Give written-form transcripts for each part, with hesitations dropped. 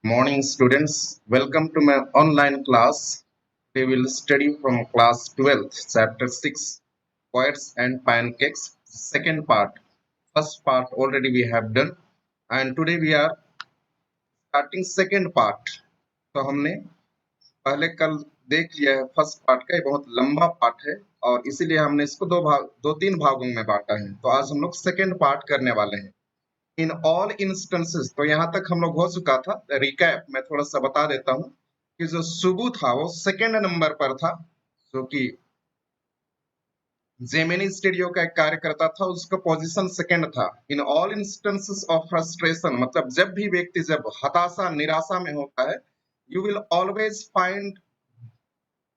Morning students, welcome to my online class. We will study from class 12th, chapter 6, Poets and Pancakes, second part. First part already we have done and today we are starting second part. तो हमने पहले कल देख लिया है first part का, ये बहुत लंबा पार्ट है और इसीलिए हमने इसको दो तीन भागों में बांटा है। तो आज हम लोग सेकेंड पार्ट करने वाले हैं। इन ऑल इंस्टेंसेस, तो यहाँ तक हम लोग हो चुका था। रिकैप मैं थोड़ा सा बता देता हूँ कि जो सुबु था वो सेकेंड नंबर पर था, जो कि जेमिनी स्टूडियो का एक कार्यकर्ता था, उसका पोजीशन सेकेंड था। In all instances of frustration, मतलब जब भी व्यक्ति जब हताशा निराशा में होता है, you will always find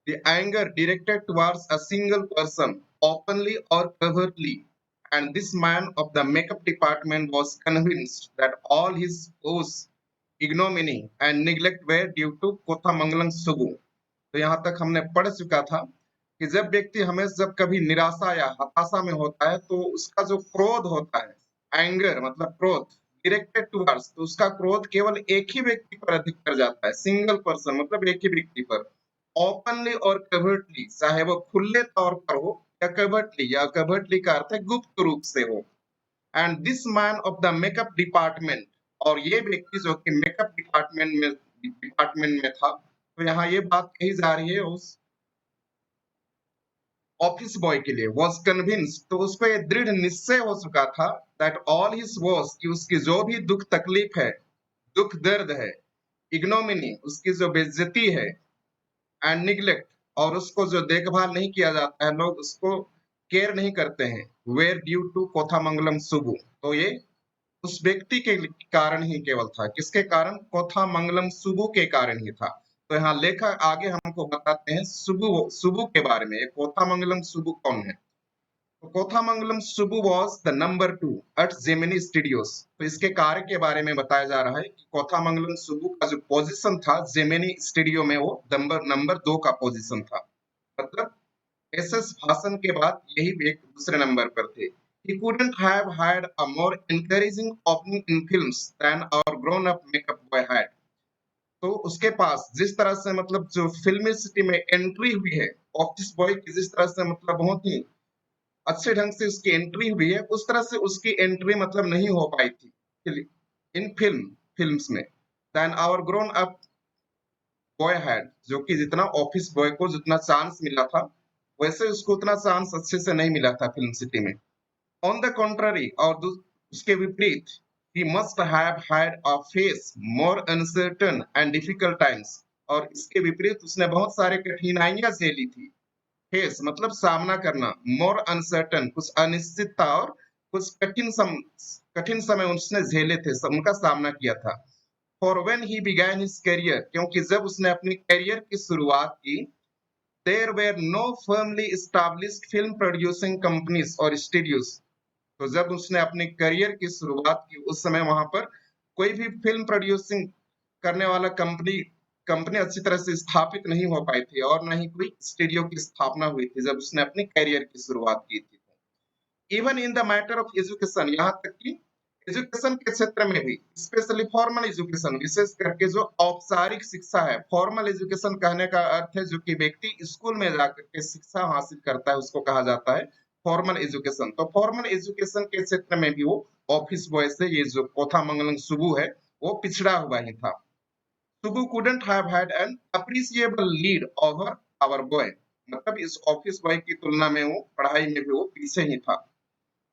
the anger directed towards a single person, openly or covertly. And this man of the makeup department was convinced that all his woes, ignominy and neglect were due to कोथामंगलम सुगु। तो यहाँ तक हमने पढ़ चुका था कि जब व्यक्ति हमेशा जब कभी निराशा या हताशा में होता है तो उसका जो क्रोध होता है, एंगर मतलब क्रोध, डायरेक्टेड टुवर्ड्स, तो उसका क्रोध केवल एक ही व्यक्ति पर अधिक कर जाता है, सिंगल पर्सन मतलब एक ही व्यक्ति पर। ओपनली और कवर्टली, चाहे वो खुले तौर पर हो या कवर्टली, या कवर्टली का अर्थ है गुप्त रूप से हो। And this man of the makeup department, और ये व्यक्ति जो कि मेकअप डिपार्टमेंट में था, तो यहाँ ये बात कही जा रही है उस ऑफिस बॉय के लिए। वॉज कन्विंस, तो उसको ये दृढ़ निश्चय हो चुका था दैट ऑल हिज वॉज, कि उसकी जो भी दुख तकलीफ है, दुख दर्द है, इग्नोमिनी उसकी जो बेइज्जती है, एंड निग्लेक्ट और उसको जो देखभाल नहीं किया जाता है, लोग उसको केयर नहीं करते हैं, वेयर ड्यू टू कोथामंगलम सुबु, तो ये उस व्यक्ति के कारण ही केवल था। किसके कारण? कोथामंगलम सुबु के कारण ही था। तो यहाँ लेखक आगे हमको बताते हैं सुबु सुबु के बारे में। कोथामंगलम सुबु कौन है? तो Kothamangalam Subbu was the number 2 at Gemini Studios. तो इसके कार्य के बारे में बताया जा रहा है कि कोथामंगलम सुबु का जो पोजीशन था जेमिनी स्टूडियो में, वो नंबर 2 का पोजीशन था। मतलब एसएस भाषण के बाद यही व्यक्ति दूसरे नंबर पर थे। He couldn't have had a more encouraging opening in films than our grown-up makeup boy had. तो उसके पास जिस तरह से मतलब जो फिल्मी सिटी में एंट्री हुई है, ऑफिस बॉय की जिस तरह से मतलब बहुत ही अच्छे ढंग से उसकी एंट्री हुई है, उस तरह से उसकी एंट्री मतलब नहीं हो पाई थी इन फिल्म्स में। Then our grown up boy had, जो कि जितना ऑफिस बॉय को जितना चांस मिला था, वैसे उसको उतना चांस अच्छे से नहीं मिला था फिल्म सिटी में। ऑन द कॉन्ट्ररी, और उसके विपरीत, he must have had a face more uncertain and difficult times, और इसके विपरीत उसने बहुत सारे कठिनाइयां झेली थी। फेस मतलब सामना करना, मोर अनसर्टन कुछ अनिश्चितता, और कुछ कठिन समय उसने झेले थे, उनका सामना किया था। For when he began his career, क्योंकि जब उसने अपनी करियर की शुरुआत की, there were no firmly established film producing companies और स्टूडियोज। तो जब उसने अपने करियर की शुरुआत की, उस समय वहां पर कोई भी फिल्म प्रोड्यूसिंग करने वाला कंपनी कंपनी अच्छी तरह से स्थापित नहीं हो पाई थी, और न ही कोई स्टूडियो की स्थापना हुई थी जब उसने अपने करियर की शुरुआत की थी। Even in the matter of education, यहाँ तक कि एजुकेशन के क्षेत्र में भी, स्पेशली फॉर्मल एजुकेशन, विशेष करके जो औपचारिक शिक्षा है। फॉर्मल एजुकेशन कहने का अर्थ है जो कि व्यक्ति स्कूल में जाकर के शिक्षा हासिल करता है, उसको कहा जाता है फॉर्मल एजुकेशन। तो फॉर्मल एजुकेशन के क्षेत्र में भी वो ऑफिस बॉय से ये जो कोथामंगलम सुबु है, वो पिछड़ा हुआ ही था। सुबु couldn't have had an appreciable lead over our boy, मतलब इस ऑफिस बॉय की तुलना में वो पढ़ाई में भी वो पीछे ही था।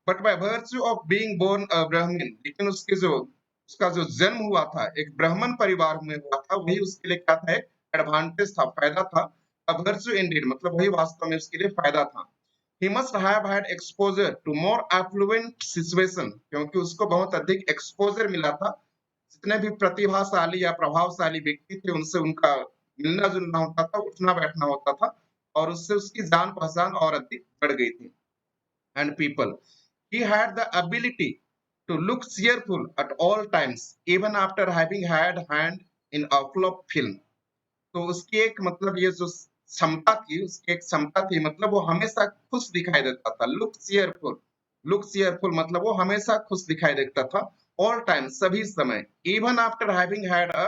But by virtue of being born a Brahmin, लेकिन उसका जो जन्म हुआ था एक ब्राह्मण परिवार में हुआ था, वही उसके लिए क्या था? एक एडवांटेज था, फायदा था। अ वर्च्यू इंडीड, मतलब वही वास्तव में उसके लिए फायदा था। He must have had exposure to more affluent situation, क्योंकि उसको बहुत अधिक एक्सपोजर मिला था। जितने भी प्रतिभाशाली या प्रभावशाली व्यक्ति थे, उनसे उनका मिलना जुलना होता था, उठना बैठना होता था, और उससे उसकी जान पहचान और अधिक बढ़ गई थी। And people, he had the ability to look cheerful at all times, even after having had hand in a flop film. तो उसकी एक मतलब ये जो क्षमता थी, उसकी एक क्षमता थी, मतलब वो हमेशा खुश दिखाई देता था। लुक चीयरफुल मतलब वो हमेशा खुश दिखाई देता था, ऑल टाइम सभी समय, even after having had a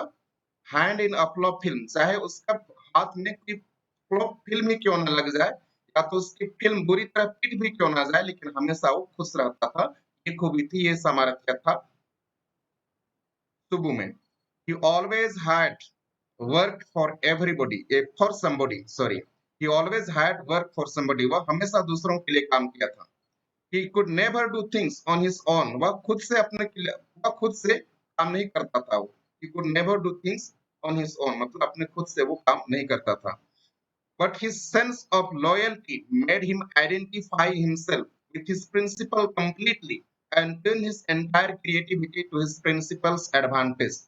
hand in a flop film, चाहे उसका हाथ में कोई फ्लॉप फिल्म ही क्यों ना लग जाए, या तो उसकी फिल्म बुरी तरह पिट भी क्यों ना जाए, लेकिन हमेशा वो खुश रहता था। ये खूबी थी, ये सामर्थ्य था सुबु में। He always had work for everybody, for somebody, sorry. He always had work for somebody. वह हमेशा दूसरों के लिए काम किया था। He could never do things on his own. वह खुद से काम नहीं करता था वो। He could never do things on his own. मतलब अपने खुद से वो काम नहीं करता था। But his sense of loyalty made him identify himself with his principle completely and turn his entire creativity to his principles advantage.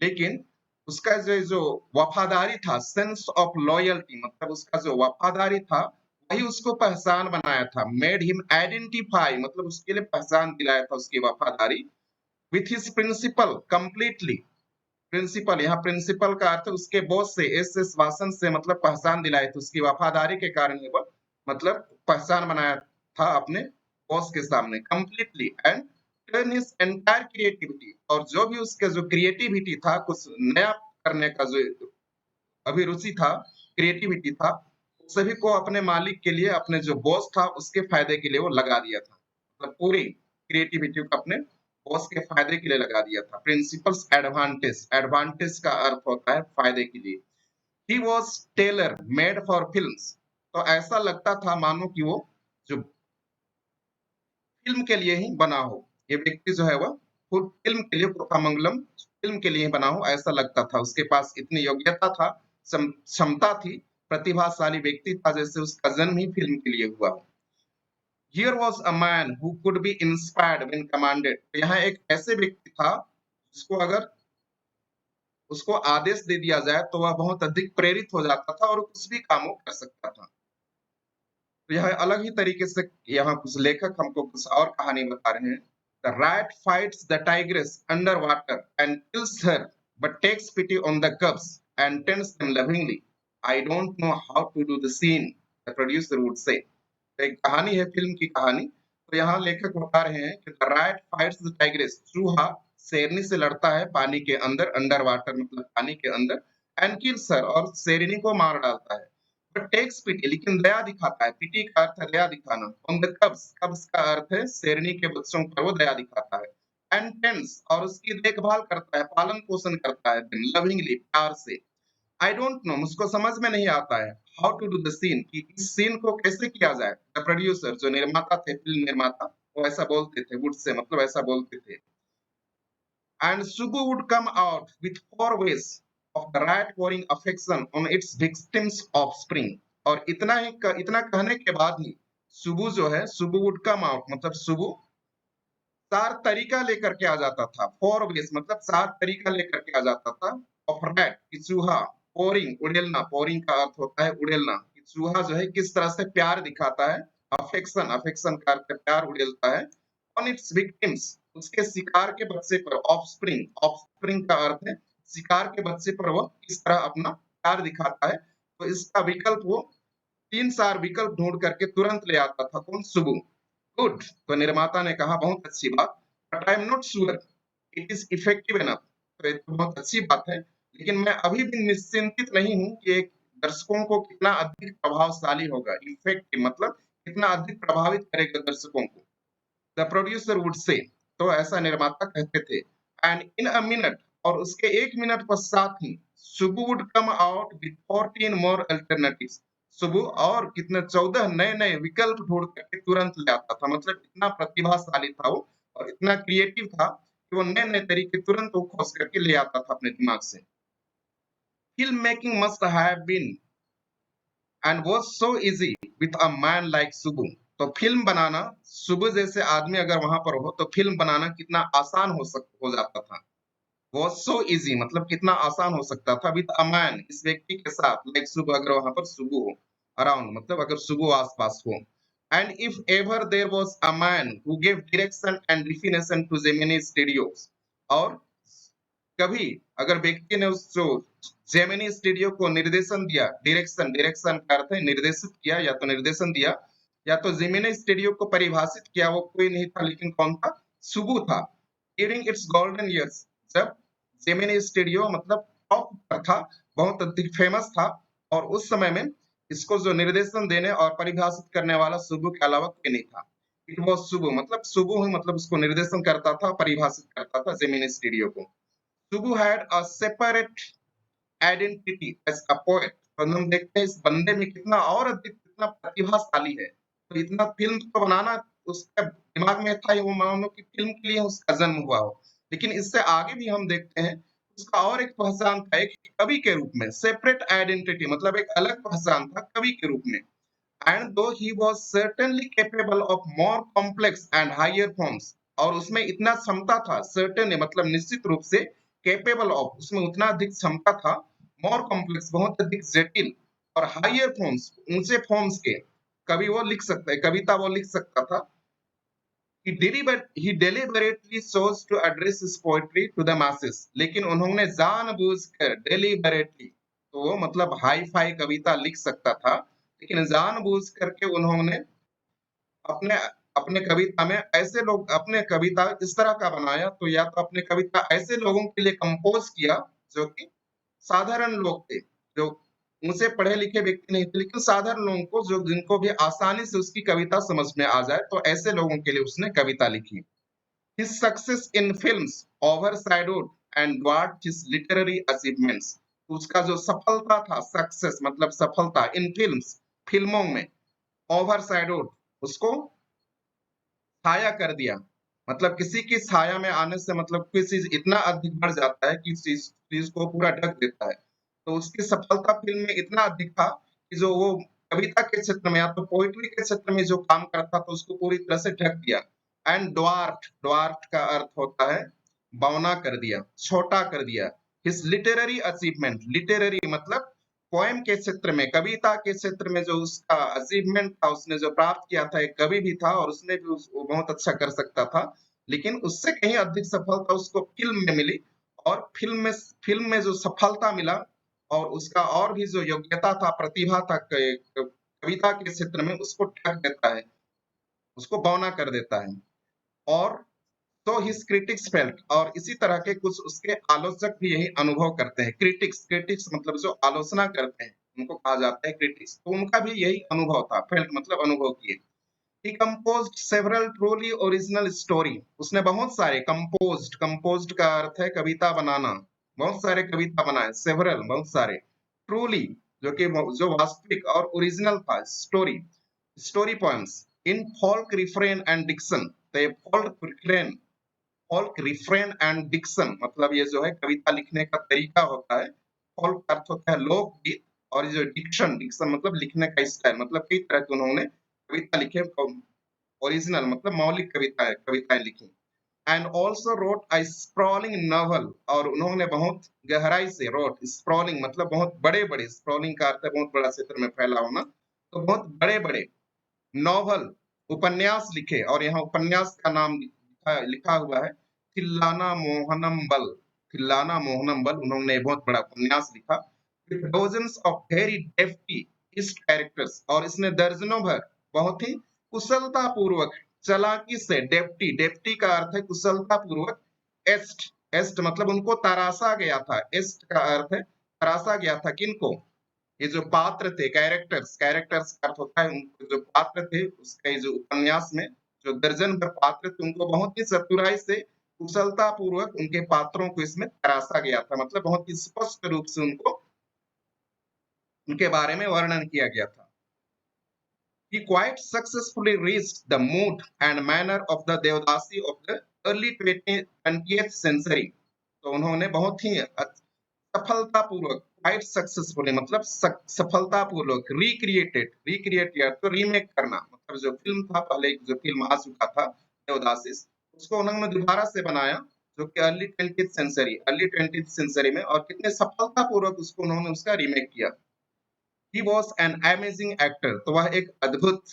लेकिन उसका जो वफादारी था, सेंस ऑफ लॉयल्टी, मतलब उसका जो वफादारी था, वही उसको पहचान बनाया था। मेड हिम आइडेंटिफाई, मतलब उसके लिए पहचान दिलाया था उसकी वफादारी, with his principle completely. Principle, यहाँ प्रिंसिपल का अर्थ उसके बॉस से, एस वासन से, मतलब पहचान दिलाई थी उसकी वफादारी के कारण ही वह, मतलब पहचान बनाया था अपने बॉस के सामने completely, and turn his entire creativity, और जो भी उसके जो क्रिएटिविटी था, कुछ नया करने का जो अभिरुचि था, क्रिएटिविटी था, सभी को अपने मालिक के लिए, अपने जो बॉस था उसके फायदे के लिए वो लगा दिया था। मतलब पूरी क्रिएटिविटी को अपने बॉस के फायदे के लिए लगा दिया था। प्रिंसिपल्स एडवांटेज, एडवांटेज का अर्थ होता है फायदे के लिए। He was tailor made for films, तो ऐसा लगता था मानो कि वो जो फिल्म के लिए ही बना हो, ये व्यक्ति जो है वह फिल्म के लिए, कोकामंगलम फिल्म के लिए ही बना हो, ऐसा लगता था। उसके पास इतनी योग्यता था, क्षमता थी, प्रतिभाशाली व्यक्ति था, जैसे उसका जन्म ही फिल्म के लिए हुआ हो। Here was a man who could be inspired when commanded. यहाँ एक ऐसे व्यक्ति था जिसको अगर उसको आदेश दे दिया जाए तो वह बहुत अधिक प्रेरित हो जाता था और कुछ भी काम वो कर सकता था। तो यह अलग ही तरीके से यहाँ कुछ लेखक हमको कुछ और कहानी बता रहे हैं। The rat fights the tigress underwater and kills her, but takes pity on the cubs and tends them lovingly. I don't know how to do the scene, the producer would say. एक कहानी है, film की कहानी। तो यहाँ लेखक बता रहे हैं कि the rat fights the tigress, चूहा शेरनी से लड़ता है पानी के अंदर, अंडर वाटर मतलब पानी के अंदर, एंड किल्स हर, और शेरनी को मार डालता है। बट टेक्स पिटी, लेकिन दया दिखाता है। पिटी का अर्थ है दया दिखाना। ऑन द कब्स, कब्स का अर्थ है शेरनी के बच्चों पर वो दया दिखाता है। एंड टेंस, और उसकी देखभाल करता है, पालन पोषण करता है, लविंगली, प्यार से। आई डोंट नो, मुझको समझ में नहीं आता है, how to do the scene, कि इस सीन को कैसे किया जाए। द प्रोड्यूसर, जो निर्माता थे, फिल्म निर्माता, वो ऐसा बोलते थे, वुड से मतलब ऐसा बोलते थे। And Subbu would come out with 4 ways of the rat pouring affection on its victims offspring। और इतना कहने के बाद ही सुबु जो है, सुबु वुड कम आउट मतलब सुबु 4 तरीका लेकर के आ जाता था। 4 ways मतलब 4 तरीका लेकर के आ जाता था। ऑफ रैट, कि चूहा, पोरिंग, उड़ेलना, पोरिंग का अर्थ होता है उड़ेलना, कि चूहा जो है किस तरह से प्यार दिखाता है। अफेक्शन, अफेक्शन का अर्थ है प्यार, उड़ेलता है। ऑन इट्स विक्टिम्स, उसके शिकार के बच्चे पर। ऑफस्प्रिंग, ऑफस्प्रिंग का अर्थ है शिकार के बच्चे पर वह किस तरह अपना प्यार दिखाता है। तो इसका विकल्प वो 3-4 विकल्प ढूंढ करके तुरंत ले आता था। कौन? सुबु। गुड, तो निर्माता ने कहा बहुत अच्छी बात, but I am not sure it is effective enough. तो ये तो बहुत अच्छी बात है, लेकिन मैं अभी भी निश्चिंतित नहीं हूँ कि एक दर्शकों को कितना अधिक प्रभावशाली होगा। इफेक्टिव मतलब कितना अधिक प्रभावित करेगा दर्शकों को। द प्रोड्यूसर वुड से, तो ऐसा निर्माता कहते थे। एंड इन अ मिनट, और उसके 1 मिनट पश्चात ही, Subbu would come out with 14 more alternatives. Subbu और कितने 14 नए नए विकल्प ढूंढ करके तुरंत ले आता था। मतलब इतना प्रतिभाशाली था वो, और इतना क्रिएटिव था कि वो नए नए तरीके तुरंत वो खोज करके ले आता था अपने दिमाग से। Film making must have been and was so easy with a man like Subbu. तो फिल्म बनाना, सुबु जैसे आदमी अगर वहां पर हो तो फिल्म बनाना कितना आसान हो जाता था। वाज सो इजी मतलब कितना आसान हो सकता था, विथ अ मैन, इस व्यक्ति के साथ, लाइक सुबु, अगर वहां पर सुबु हो अराउंड, मतलब अगर सुबु आसपास हो। And if ever there was a man who give direction and definition to Gemini studios, और कभी अगर व्यक्ति ने उस जो जेमिनी स्टूडियो को निर्देशन दिया, डायरेक्शन, डायरेक्शन का अर्थ है निर्देशित किया, या तो निर्देशन दिया, या तो जेमिनी स्टूडियो को परिभाषित किया, वो कोई नहीं था, लेकिन कौन था? सुबु था। ड्यूरिंग इट्स गोल्डन ईयर्स, जब जेमिनी स्टूडियो मतलब टॉप पर था, बहुत अधिक फेमस था और उस समय में इसको जो निर्देशन देने और परिभाषित करने वाला सुब्बू के अलावा कोई नहीं था। इट वाज़ सुब्बू ही मतलब उसको निर्देशन करता था, परिभाषित करता था जेमिनी स्टूडियो को। Subbu had a separate identity as a poet. और हम देखते हैं इस बंदे में कितना और अधिक कितना प्रतिभाशाली है। तो इतना फ़िल्म तो बनाना उसके दिमाग में था ही, वो मानो कि फ़िल्म के लिए उसका जन्म हुआ हो। लेकिन इससे आगे भी हम देखते हैं, उसका और एक पहचान था एक कवि के रूप में, सेपरेट आइडेंटिटी मतलब एक अलग पहचान था कवि के रूप में। And though he was certainly capable of more complex and higher forms, और उसमें इतना क्षमता था, सर्टेनली मतलब निश्चित रूप से, कैपेबल ऑफ उसमें उतना अधिक क्षमता था, मोर कॉम्प्लेक्स बहुत अधिक जटिल, और हायर फॉर्म्स ऊंचे फॉर्म्स के कवि वो लिख सकता है, कविता वो लिख सकता था। he deliberately chose to address his poetry to the masses, लेकिन उन्होंने जानबूझकर deliberately, तो वो मतलब हाई फाई कविता लिख सकता था, लेकिन जानबूझ करके उन्होंने अपने अपने कविता में ऐसे लोग अपने कविता इस तरह का बनाया, तो या तो अपने कविता ऐसे लोगों के लिए कंपोज किया जो कि साधारण लोग थे, जो ऊंचे पढ़े लिखे व्यक्ति नहीं थे, लेकिन साधारण लोगों को जो जिनको भी आसानी से उसकी कविता समझ में आ जाए, तो ऐसे लोगों के लिए उसने कविता लिखी। His success in films overshadowed and dwarfed his literary achievements. उसका जो सफलता था, सक्सेस मतलब सफलता इन फिल्म्स, फिल्मों में, ओवरशैडोड उसको छाया कर दिया। मतलब किसी की छाया में आने से मतलब कोई चीज इतना अधिक बढ़ जाता है कि चीज चीज को पूरा ढक देता है। तो उसकी सफलता फिल्म में इतना अधिक था कि जो वो कविता के क्षेत्र में या तो पोइट्री के क्षेत्र में जो काम करता था उसको पूरी तरह से ढक दिया। एंड ड्वार्फ, ड्वार्फ का अर्थ होता है बौना कर दिया, छोटा कर दिया। हिज लिटरेरी अचीवमेंट, लिटरेरी मतलब पोएम के क्षेत्र में, कविता के क्षेत्र में जो उसका अचीवमेंट था, उसने जो प्राप्त किया था, एक कवि भी था और उसने भी वो बहुत अच्छा कर सकता था, लेकिन उससे कहीं अधिक सफलता उसको फिल्म में मिली। और फिल्म में जो सफलता मिला और उसका और भी जो योग्यता था, प्रतिभा था कविता के क्षेत्र में, उसको ढक देता है, उसको बौना कर देता है। और तो हिज क्रिटिक्स फेल्ट, और इसी तरह के कुछ उसके आलोचक भी यही अनुभव करते हैं। क्रिटिक्स, क्रिटिक्स मतलब जो आलोचना करते हैं उनको कहा जाता है क्रिटिक्स, तो उनका भी यही अनुभव था, फेल्ट मतलब अनुभव किए। He composed several truly original story, उसने बहुत सारे कंपोज्ड, कंपोज्ड का अर्थ है कविता बनाना, बहुत सारे कविता बनाए, सेवरल बहुत सारे, ट्रूली जो कि जो वास्तविक, और ओरिजिनल था story, story poems in folk refrain and diction. तो ये फोल्क रिफ्रेन एंड डिक्शन मतलब ये जो है कविता लिखने का तरीका होता है। फोल्क का अर्थ होता है लोकगीत, और ये जो डिक्शन, डिक्शन मतलब लिखने का स्टाइल, मतलब कई तरह के उन्होंने कविता लिखे, ओरिजिनल मतलब मौलिक कविताएं लिखी। And also wrote a sprawling novel, और उन्होंने बहुत गहराई से, रोट स्प्रॉलिंग मतलब बहुत बड़े बड़े, स्प्रॉलिंग का अर्थ है बहुत बड़ा क्षेत्र में फैला होना, तो बहुत बड़े बड़े नॉवल, उपन्यास लिखे, और यहाँ उपन्यास का नाम लिखा हुआ है थिल्लाना मोहनम बल, थिल्लाना मोहनम बल, उन्होंने बहुत बड़ा उपन्यास लिखा। With dozens of very deftly etched characters, और इसने दर्जनों भर बहुत ही कुशलता पूर्वक, चालाकी से, डेफ्टी, डेफ्टी का अर्थ है कुशलता पूर्वक, एस्ट, एस्ट मतलब उनको तराशा गया था, एस्ट का अर्थ है तराशा गया था, किनको, ये जो पात्र थे, कैरेक्टर्स, कैरेक्टर्स का अर्थ होता है उनको जो पात्र थे, उसका ये जो उपन्यास में जो दर्जन भर पात्र थे, उनको बहुत ही चतुराई से, कुशलता पूर्वक उनके पात्रों को इसमें तराशा गया था, मतलब बहुत ही स्पष्ट रूप से उनको, उनके बारे में वर्णन किया गया था। He quite successfully reached the mood and manner of the Devdasi of the early 20th century. तो उन्होंने बहुत ही सफलतापूर्वक, क्वाइट सक्सेसफुली मतलब सफलतापूर्वक, रिक्रिएटेड, रिक्रिएट किया तो रीमेक करना, मतलब जो फिल्म था पहले, जो फिल्म आ चुका था देवदासिस, उसको उन्होंने दोबारा से बनाया, जो कि अर्ली ट्वेंटी सेंचुरी में, और कितने सफलतापूर्वक उसको उन्होंने उसका रीमेक किया। He was an amazing actor, तो वह एक अद्भुत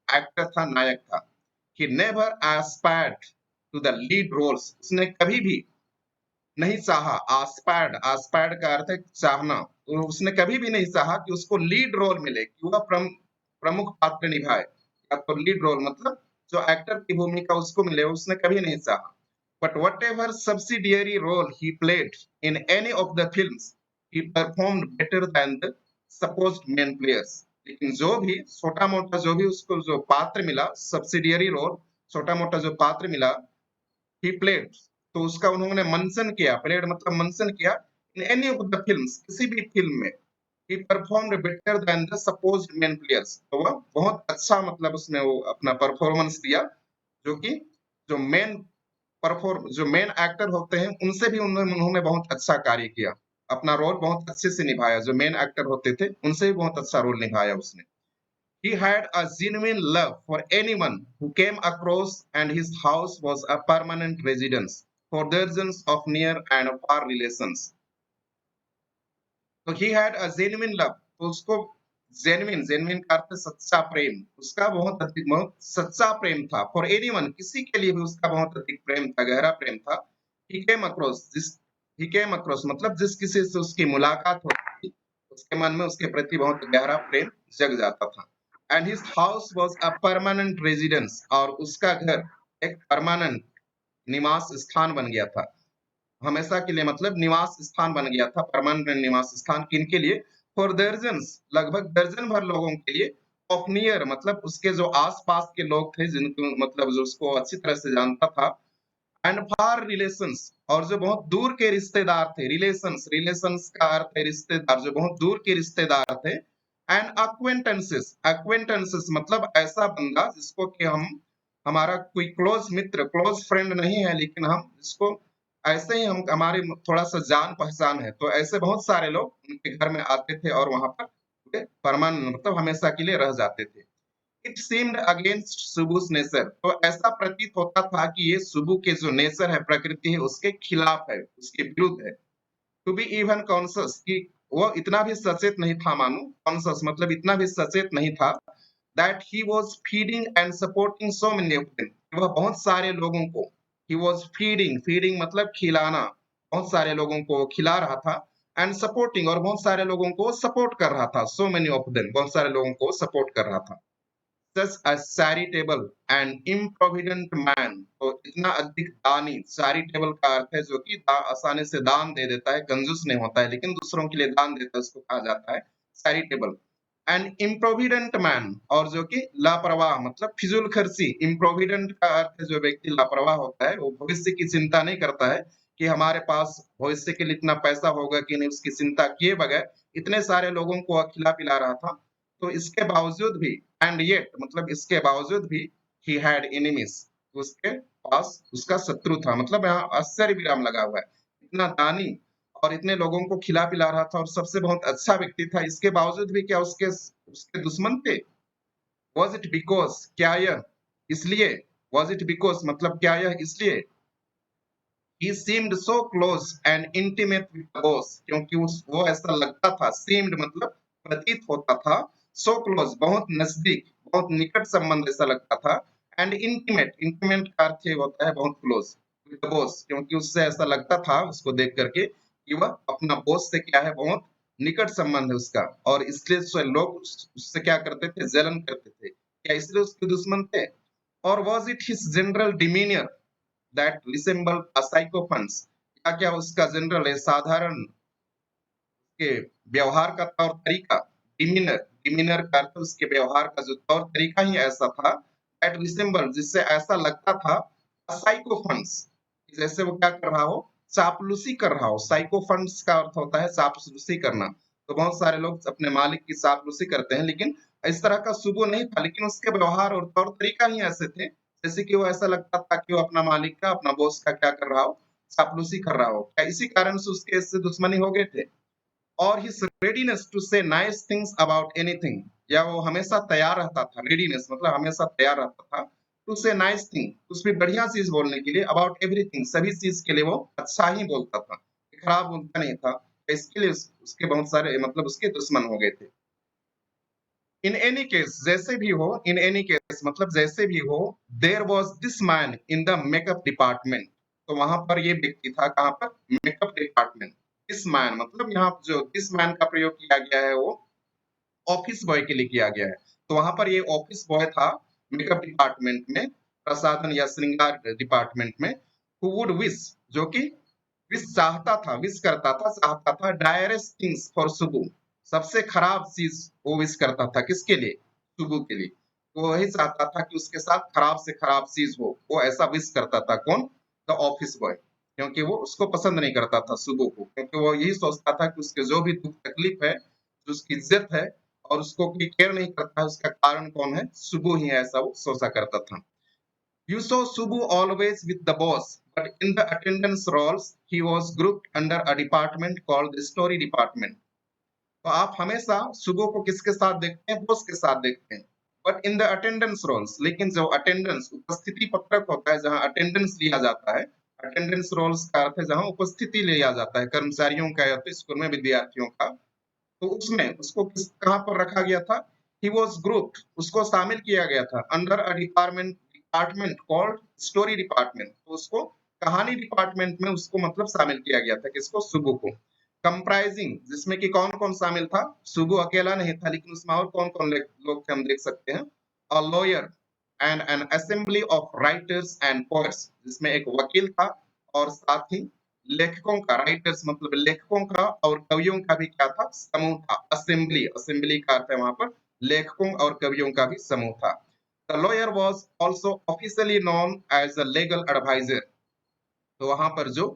एक्टर था, नायक था। He never aspired to the lead roles, उसने कभी भी नहीं चाहा, आस्पायर्ड, आस्पायर्ड का अर्थ है चाहना, तो उसने कभी भी नहीं चाहा कि उसको लीड रोल मिले, कि वह प्रमुख पात्र निभाए, या तो लीड रोल मतलब जो एक्टर की भूमिका उसको मिले, उसने कभी नहीं चाहा। But whatever subsidiary role he played in any of the films, he performed better than the supposed main players. लेकिन जो भी छोटा मोटा जो भी उसको जो पात्र मिला, सब्सिडियरी रोल, छोटा मोटा जो पात्र मिला, he played, तो उसका उन्होंने मंचन किया, प्लेड मतलब मंचन किया, इन एनी ऑफ द फिल्म्स, किसी भी फिल्म में, he performed better than the supposed main players, तो वह बहुत अच्छा मतलब उसने वो अपना परफॉर्मेंस दिया, जो कि जो मेन एक्टर होते हैं उनसे भी उन्होंने बहुत अच्छा कार्य किया, अपना रोल बहुत अच्छे से निभाया, जो मेन एक्टर होते थे उनसे भी बहुत अच्छा रोल निभाया उसने। He had a genuine love for anyone who came across, and his house was a permanent residence for dozens of near and far relations. तो he had a genuine love, तो उसको जेन्युइन का अर्थ है सच्चा प्रेम, उसका बहुत सच्चा प्रेम था, फॉर एनीवन, किसी के लिए भी उसका बहुत अधिक प्रेम था, गहरा प्रेम था। ही केम अक्रॉस मतलब जिस किसी से उसकी मुलाकात होती थी, उसके मन में उसके प्रति बहुत गहरा प्रेम जग जाता था। And his house was a permanent residence, और उसका घर एक परमानेंट निवास स्थान बन गया था, हमेशा के लिए मतलब निवास स्थान बन गया था, परमानेंट निवास स्थान किनके लिए? फॉर दर्जन्स, लगभग दर्जन भर लोगों के लिए, ऑफ नियर मतलब उसके जो आस-पास के लोग थे, जिनको मतलब जो उसको अच्छी तरह से जानता था, एंड फार रिलेशंस, और जो बहुत दूर के रिश्तेदार थे, रिलेशंस का अर्थ है रिश्तेदार, जो बहुत दूर के रिश्तेदार थे, एंड एक्वेंटेंसेस मतलब ऐसा बंदा जिसको कि हम, हमारा कोई क्लोज मित्र, क्लोज फ्रेंड नहीं है, लेकिन हम जिसको ऐसे ही हम हमारी थोड़ा सा जान पहचान है, तो ऐसे बहुत सारे लोग उनके घर में आते थे और वहां पर परमानेंट मतलब हमेशा के लिए रह जाते थे। इट सीम्ड अगेंस्ट सुबुस नेचर, तो ऐसा प्रतीत होता था कि ये सुबु के जो नेचर है, प्रकृति है, उसके खिलाफ है, उसके विरुद्ध है। टू बी इवन कॉन्शियस, कि वो इतना भी सचेत नहीं था, मानो कॉन्शियस मतलब इतना भी सचेत नहीं था, that he was feeding and supporting so many of them, वह बहुत सारे लोगों को, ही वाज फीडिंग मतलब खिलाना, बहुत सारे लोगों को खिला रहा था, एंड सपोर्टिंग और बहुत सारे लोगों को सपोर्ट कर रहा था, सो मेनी ऑफ देम बहुत सारे लोगों को सपोर्ट कर रहा था। such a charitable and improvident man, तो इतना अधिक दानी, चैरिटेबल का अर्थ है जो कि आसानी से दान दे देता है, कंजूस नहीं होता है, लेकिन दूसरों के लिए दान देता है, उसको कहा जाता है चैरिटेबल। एंड इम्प्रोविडेंट मैन, और जो कि लापरवाह मतलब फिजूल खर्ची, इम्प्रोविडेंट का अर्थ है जो व्यक्ति लापरवाह होता है, वो भविष्य की चिंता नहीं करता है कि हमारे पास भविष्य के लिए इतना पैसा होगा कि नहीं, उसकी चिंता किए बगैर इतने सारे लोगों को खिला पिला रहा था। तो इसके बावजूद भी, एंड येट मतलब इसके बावजूद भी, ही हैड एनिमीज, उसके पास उसका शत्रु था, मतलब यहाँ आश्चर्य विराम लगा हुआ है, इतना दानी और इतने लोगों को खिला पिला रहा था और सबसे बहुत अच्छा व्यक्ति था, इसके बावजूद भी क्या उसके उसके दुश्मन थे? वॉज इट बिकॉज, क्या यह इसलिए? वॉज इट बिकॉज मतलब क्या यह इसलिए? he seemed so close and intimate with the boss, क्योंकि उस वो ऐसा लगता था, seemed मतलब प्रतीत होता था, so close बहुत नजदीक, बहुत निकट संबंध ऐसा लगता था, and intimate का अर्थ ये होता है बहुत close with the boss, क्योंकि उससे ऐसा लगता था उसको देख करके कि वह अपना बॉस से क्या है, बहुत निकट संबंध है उसका, और इसलिए लोग उससे क्या करते थे, जलन करते थे, क्या इसलिए उसके दुश्मन थे? और was it his general demeanor that resemble a sycophants, क्या क्या उसका जनरल है, साधारण के व्यवहार का तौर तरीका, डिमीनर, डिमीनर का अर्थ उसके व्यवहार का जो तौर तरीका ही ऐसा था, that resemble जिससे ऐसा लगता था, a sycophants, जैसे वो क्या कर रहा हो, चापलूसी कर रहा हो, साइकोफंड्स का अर्थ होता है चापलूसी करना, तो बहुत सारे लोग अपने मालिक की चापलूसी करते हैं, लेकिन इस तरह का सुबह नहीं था, लेकिन उसके व्यवहार और तौर तरीका ही ऐसे थे, जैसे कि वो ऐसा लगता था कि वो अपना मालिक का, अपना बॉस का क्या कर रहा हो, चापलूसी कर रहा हो, क्या इसी कारण से उसके इससे दुश्मनी हो गए थे? और हिज रेडीनेस टू से नाइस थिंग्स अबाउट एनीथिंग, या वो हमेशा तैयार रहता था, रेडीनेस मतलब हमेशा तैयार रहता था, टू से नाइस थिंग कुछ भी बढ़िया चीज बोलने के लिए, अबाउट एवरीथिंग सभी चीज के लिए वो अच्छा ही बोलता था, खराब बोलता नहीं था, तो इसके लिए उसके बहुत सारे मतलब उसके दुश्मन हो गए थे। इन एनी केस जैसे भी हो, इन एनी केस मतलब जैसे भी हो, there was this man in the makeup department, तो वहां पर ये व्यक्ति था, कहां पर? Makeup department. दिस मैन मतलब यहाँ जो दिस मैन का प्रयोग किया गया है वो ऑफिस बॉय के लिए किया गया है, तो वहां पर ये ऑफिस बॉय था मेकअप डिपार्टमेंट में, प्रसाधन या श्रृंगार डिपार्टमेंट में, हु वुड विश जो कि विश चाहता था, विश करता था, चाहता था डायरेस्ट थिंग्स फॉर सुबु, सबसे खराब चीज वो विश करता था किसके लिए, सुबु के लिए। वो वही चाहता था कि उसके साथ खराब से खराब चीज हो, वो ऐसा विश करता था। कौन? The office boy. क्योंकि वो उसको पसंद नहीं करता था सुबु को, क्योंकि वो यही सोचता था कि उसके जो भी दुख तकलीफ है, जो उसकी इज्जत है, और उसको कोई केयर नहीं करता है, उसका कारण कौन है, सुबु ही है, ऐसा वो सोचा करता था। You saw Subu always with the boss, but in the attendance roles, he was grouped under a department called the story department. तो आप हमेशा सुबु को किसके साथ देखते हैं, बॉस के साथ देखते हैं। But in the attendance rolls, लेकिन जो अटेंडेंस उपस्थिति पत्रक होता है, जहां अटेंडेंस लिया जाता है, अटेंडेंस रोल्स का अर्थ है जहां उपस्थिति लिया जाता है कर्मचारियों का या तो स्कूल में विद्यार्थियों का, तो उसमें उसको किस कहाँ पर रखा गया था, ही वॉज ग्रुप्ड, उसको शामिल किया गया था under a department called story department. तो उसको कहानी डिपार्टमेंट में उसको मतलब शामिल किया गया था, किसको, सुबु को। कंप्राइजिंग, जिसमें कि कौन कौन शामिल था, सुबु अकेला नहीं था, लेकिन उसमें और कौन कौन लोग थे हम देख सकते हैं। A lawyer and N assembly of writers and poets, जिसमें एक वकील था और साथ ही लेखकों का, राइटर्स मतलब लेखकों का और कवियों का भी क्या था, समूह था। असेंबली, असेंबली का अर्थ है वहां पर लेखकों और कवियों का भी समूह था। The lawyer was also officially known as a legal adviser. तो वहां पर जो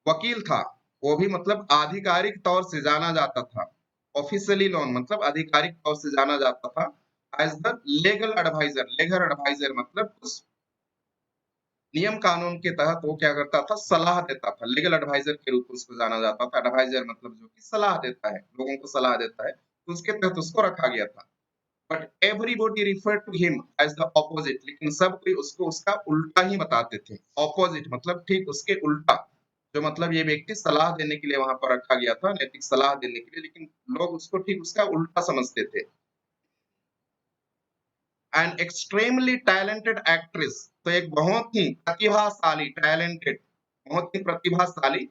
वकील था, वो भी मतलब आधिकारिक तौर से जाना जाता था। ऑफिशियली नोन मतलब आधिकारिक तौर से जाना जाता था as the legal adviser. Legal adviser मतलब उस नियम कानून के तहत वो क्या करता था, सलाह देता था। लीगल एडवाइजर के रूप में उसको जाना जाता था। एडवाइजर मतलब जो कि सलाह देता है, लोगों को सलाह देता है, तो उसके तहत उसको रखा गया था। But everybody refer to him as the opposite, लेकिन सब कोई उसको उसका उल्टा ही बताते थे। ऑपोजिट मतलब ठीक उसके उल्टा, जो मतलब ये व्यक्ति सलाह देने के लिए वहां पर रखा गया था, नैतिक सलाह देने के लिए, लेकिन लोग उसको ठीक उसका उल्टा समझते थे। एन एक्सट्रीमली टैलेंटेड एक्ट्रेस, तो एक बहुत ही प्रतिभाशाली, टैलेंटेड, बहुत ही प्रतिभाशाली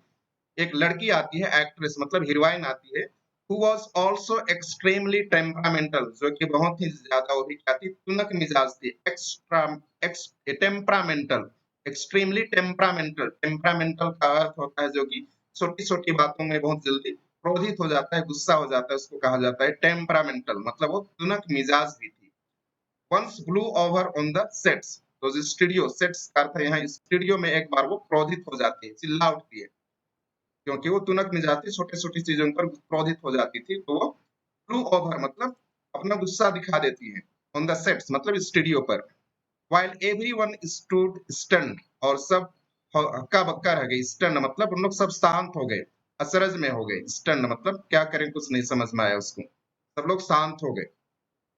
एक लड़की आती है, एक्ट्रेस मतलब हीरोइन आती है, who was also extremely temperamental, जो कि बहुत ही ज्यादा, वो भी क्या थी, तुनक मिजाज थी। Extra x temperamental, extremely temperamental, temperamental का अर्थ होता है जो कि छोटी छोटी बातों में बहुत जल्दी क्रोधित हो जाता है, गुस्सा हो जाता है, उसको कहा जाता है टेम्परामेंटल, मतलब वो तुनक मिजाज भी थी। once blew over on the sets, तो जो स्टूडियो, सेट्स का अर्थ है यहाँ स्टूडियो में, एक बार वो क्रोधित हो जाती है, चिल्ला उठती है, क्योंकि वो तुनक में जाती, छोटी छोटी चीजों पर क्रोधित हो जाती थी, तो वो फ्लू ओवर मतलब अपना गुस्सा दिखा देती है, ऑन द सेट्स मतलब स्टूडियो पर। while everyone stood stunned, और सब हक्का बक्का रह गए। स्टन मतलब उन लोग सब शांत हो गए, अचरज में हो गए। स्टन मतलब क्या करें, कुछ नहीं समझ में आया उसको, सब लोग शांत हो गए।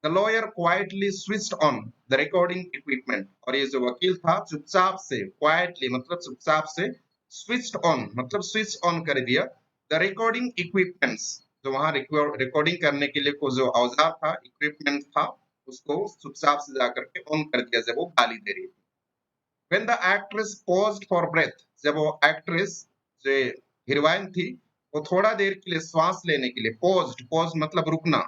The lawyer quietly switched on the recording equipment, और ये जो वकील था चुपचाप से, क्वाइटली मतलब चुपचाप से, स्विच्ड ऑन मतलब स्विच ऑन कर दिया द रिकॉर्डिंग इक्विपमेंट्स, जो वहां रिकॉर्डिंग करने के लिए को जो औजार था, इक्विपमेंट था, उसको चुपचाप से जाकर के ऑन कर दिया जब वो गाली दे रही थी। When the actress paused for breath, जब वो एक्ट्रेस जो हीरोइन थी, वो थोड़ा देर के लिए श्वास लेने के लिए, पॉज मतलब रुकना,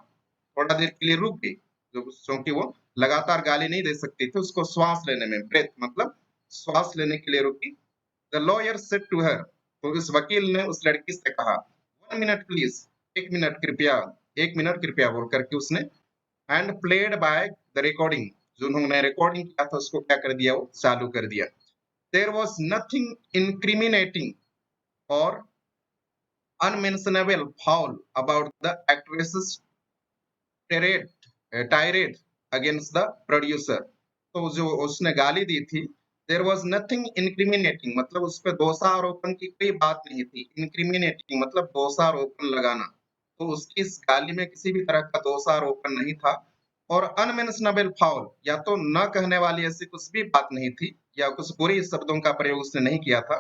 थोड़ा देर के लिए रुक गई, जो क्योंकि वो लगातार गाली नहीं दे सकती थी, उसको श्वास लेने में, ब्रेथ मतलब श्वास लेने के लिए रुकी। The lawyer said to her, तो इस वकील ने उस लड़की से कहा, 1 मिनट प्लीज, 1 मिनट कृपया, 1 मिनट कृपया बोल करके उसने and played by the recording, जो उन्होंने रिकॉर्डिंग किया था उसको क्या कर दिया, वो चालू कर दिया। देयर वॉज नथिंग इंक्रिमिनेटिंग और unmentionable foul about the actresses tirade against the producer, तो जो उसने गाली दी थी, देयर वाज नथिंग इंक्रिमिनेटिंग मतलब उस पे दोषारोपण की कोई बात नहीं थी। इंक्रिमिनेटिंग मतलब दोषारोपण लगाना, तो उसकी इस गाली में किसी भी तरह का दोषारोपण नहीं था। और अनमेंशनेबल फाउल, या तो न कहने वाली ऐसी कुछ भी बात नहीं थी, या कुछ बुरे शब्दों का प्रयोग उसने नहीं किया था।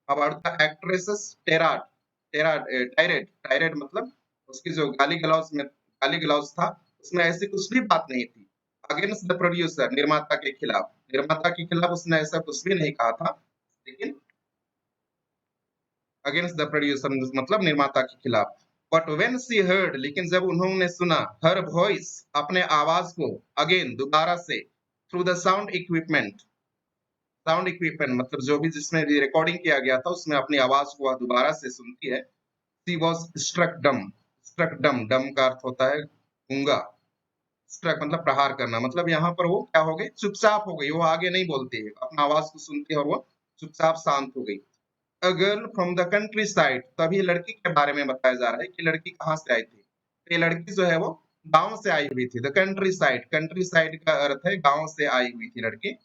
About the actresses tirade, tirade, tirade मतलब उसकी जो गाली गलौज में, गाली गलौज था, उसमें ऐसी कुछ भी बात नहीं थी। अगेंस्ट द प्रोड्यूसर, निर्माता के खिलाफ, निर्माता के खिलाफ उसने ऐसा कुछ भी नहीं कहा था, लेकिन अगेंस्ट द प्रोड्यूसर मतलब निर्माता के खिलाफ। बट व्हेन शी हर्ड, लेकिन जब उन्होंने सुना, हर वॉइस अपने आवाज को, अगेन दोबारा से, through the sound equipment, sound equipment मतलब जो भी जिसमें भी रिकॉर्डिंग किया गया था उसमें अपनी आवाज को वह दोबारा से सुनती है। शी वॉज स्ट्रक डम। स्ट्रक डम, डम का अर्थ होता है गूंगा। स्ट्रक मतलब प्रहार करना, मतलब यहाँ पर वो क्या हो गई, चुपचाप हो गई, वो आगे नहीं बोलती है, अपना आवाज को सुनती है और वो चुपचाप शांत हो गई। A girl from the country side, तभी लड़की के बारे में बताया जा रहा है कि लड़की कहाँ से आई थी। तो ये लड़की जो है वो गांव से आई हुई थी। द कंट्री साइड का अर्थ है गांव से आई हुई थी लड़की।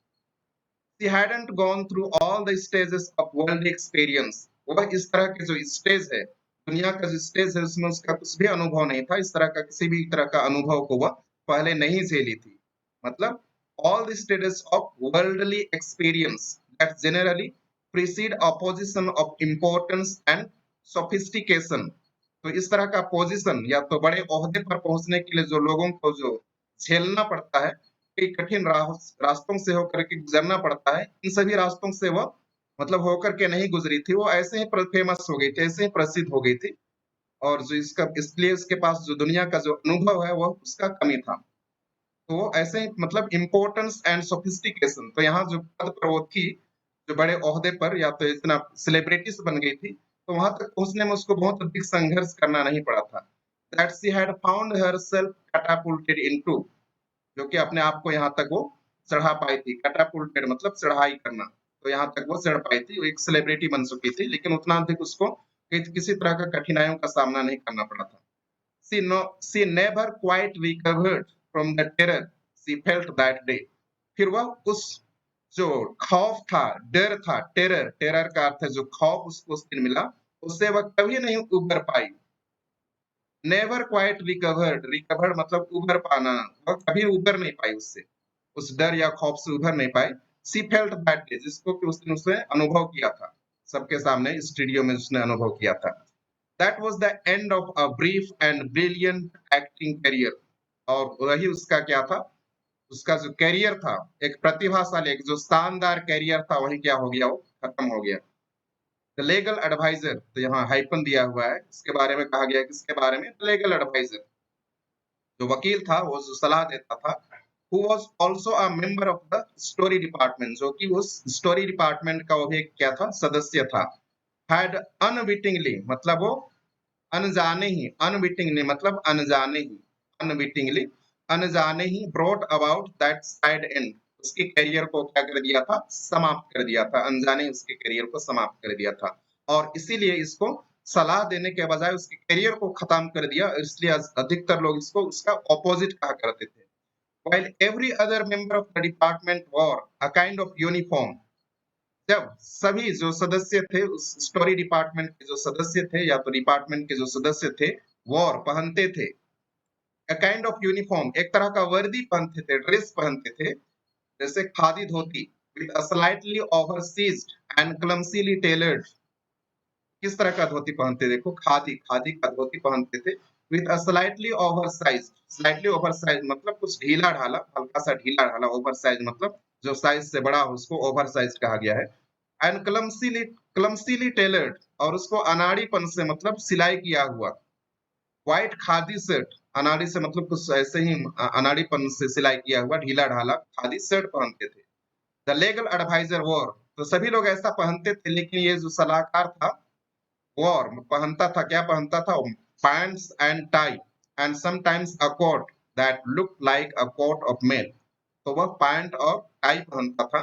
She hadn't gone through all the stages of world experience. वह इस तरह के जो स्टेज है, दुनिया का जो स्टेज है उसमें उसका कुछ भी अनुभव नहीं था। इस तरह का किसी भी तरह का अनुभव को वह पहले नहीं झेली थी। मतलब all the stages of worldly experience that generally precede opposition of importance and sophistication. तो इस तरह का पोजीशन या तो बड़े ओहदे पर पहुंचने के लिए जो लोगों को जो झेलना पड़ता है, कई कठिन रास्तों से होकर के गुजरना पड़ता है, इन सभी रास्तों से वह मतलब होकर के नहीं गुजरी थी, वो ऐसे ही फेमस हो गई थी, ऐसे ही प्रसिद्ध हो गई थी। और जो इसका इसलिए उसके पास जो दुनिया का जो अनुभव है वह उसका कमी था। तो वो ऐसे ही मतलब इम्पोर्टेंस एंड सोफिस्टिकेशन, तो यहाँ जो पद पर वो थी, जो बड़े ओहदे पर या तो इतना सेलिब्रिटीज बन गई थी, तो वहां तक पहुंचने में उसको बहुत अधिक संघर्ष करना नहीं पड़ा था। That she had found herself catapulted into, जो कि अपने आप को यहाँ तक वो चढ़ा पाई थी। कैटापुल्टेड मतलब चढ़ाई करना, तो यहाँ तक वो चढ़ पाई थी, वो एक सेलिब्रिटी बन चुकी थी, लेकिन उतना अधिक उसको किसी तरह का कठिनाइयों का सामना नहीं करना पड़ा था। She never quite recovered from the terror she felt that day. फिर वह उस जो खौफ था, डर था, टेरर का अर्थ है जो खौफ उसको उस दिन मिला, उससे वह कभी नहीं उबर पाई। नेवर क्वाइट रिकवर्ड मतलब उबर पाना, वह कभी उबर नहीं पाई उससे, उस डर या खौफ से उभर नहीं पाई। सी फेल्ट दैट डे, जिसको कि उस दिन उसने अनुभव किया था, सबके सामने स्टूडियो में उसने अनुभव किया था। That was the end of a brief and brilliant acting career. और वही उसका क्या था, उसका जो करियर था, एक प्रतिभाशाली, एक जो शानदार करियर था, वही क्या हो गया, वो खत्म हो गया। द लीगल एडवाइजर, तो यहाँ हाइपन दिया हुआ है, इसके बारे में कहा गया है, किसके बारे में, लीगल एडवाइजर, जो वकील था, वो जो सलाह देता था। who was also a member of the story department, जो कि उस स्टोरी डिपार्टमेंट का वो भी एक क्या था, सदस्य था। had unwittingly मतलब वो अनजाने ही, अनविटिंगली मतलब अनजाने ही, अनविटिंगली अनजाने he brought about that side and, उसके करियर को क्या कर दिया था, समाप्त कर दिया था, अनजाने उसके करियर को समाप्त कर दिया था। और इसीलिए इसको सलाह देने के बजाय उसके करियर को खत्म कर दिया, इसलिए अधिकतर लोग इसको उसका ऑपोजिट कहा करते थे। while every other member of the department wore a kind of uniform, जब सभी जो सदस्य थे उस स्टोरी डिपार्टमेंट के जो सदस्य थे या तो डिपार्टमेंट के जो सदस्य थे, वॉर पहनते थे, a kind of uniform एक तरह का वर्दी पहनते थे, ड्रेस पहनते थे, जैसे खादी धोती, with a slightly oversized and clumsily tailored, किस तरह का धोती पहनते, देखो खादी, खादी का धोती पहनते थे, with a slightly oversized मतलब कुछ ढीला ढाला, हल्का सा ढीला ढाला, oversized मतलब जो साइज से बड़ा हो उसको ओवरसाइज कहा गया है। एंड क्लमसीली टेलर्ड, और उसको अनाड़ीपन से मतलब सिलाई किया हुआ। व्हाइट खादी शर्ट, अनाड़ी से मतलब कुछ ऐसे ही अनाड़ीपन से सिलाई किया हुआ ढीला ढाला खादी शर्ट पहनते थे। द लीगल एडवाइजर वॉर, तो सभी लोग ऐसा पहनते थे, लेकिन ये जो सलाहकार था वॉर पहनता था, क्या पहनता था, pants and tie and sometimes a coat that look like a coat of mail, तो वह पैंट और टाई पहनता था,